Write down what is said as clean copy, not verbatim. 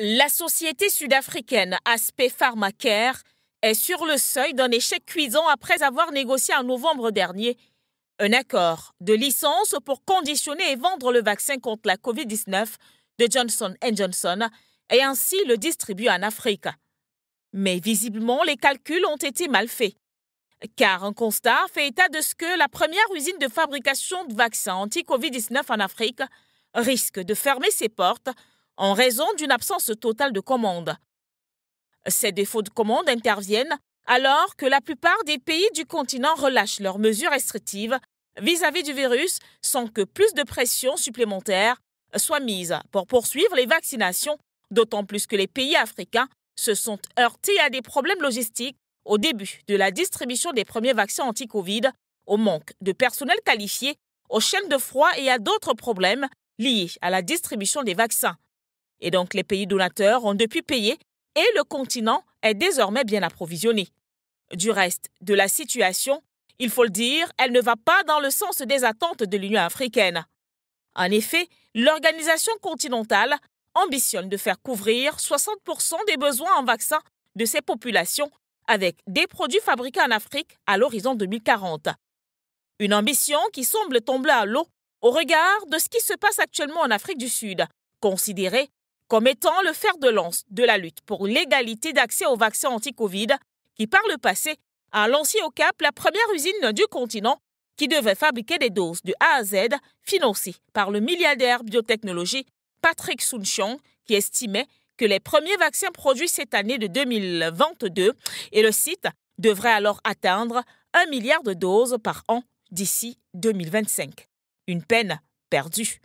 La société sud-africaine Aspect Pharmacare est sur le seuil d'un échec cuisant après avoir négocié en novembre dernier un accord de licence pour conditionner et vendre le vaccin contre la COVID-19 de Johnson & Johnson et ainsi le distribuer en Afrique. Mais visiblement, les calculs ont été mal faits, car un constat fait état de ce que la première usine de fabrication de vaccins anti-COVID-19 en Afrique risque de fermer ses portes en raison d'une absence totale de commandes. Ces défauts de commande interviennent alors que la plupart des pays du continent relâchent leurs mesures restrictives vis-à-vis du virus sans que plus de pression supplémentaire soit mise pour poursuivre les vaccinations, d'autant plus que les pays africains se sont heurtés à des problèmes logistiques au début de la distribution des premiers vaccins anti-Covid, au manque de personnel qualifié, aux chaînes de froid et à d'autres problèmes liés à la distribution des vaccins. Et donc les pays donateurs ont depuis payé et le continent est désormais bien approvisionné. Du reste de la situation, il faut le dire, elle ne va pas dans le sens des attentes de l'Union africaine. En effet, l'organisation continentale ambitionne de faire couvrir 60% des besoins en vaccins de ces populations avec des produits fabriqués en Afrique à l'horizon 2040. Une ambition qui semble tomber à l'eau au regard de ce qui se passe actuellement en Afrique du Sud, considérée comme étant le fer de lance de la lutte pour l'égalité d'accès aux vaccins anti-Covid qui, par le passé, a lancé au Cap la première usine du continent qui devait fabriquer des doses de A à Z financées par le milliardaire biotechnologie Patrick Soon-Shiong qui estimait que les premiers vaccins produits cette année de 2022 et le site devrait alors atteindre 1 milliard de doses par an d'ici 2025. Une peine perdue.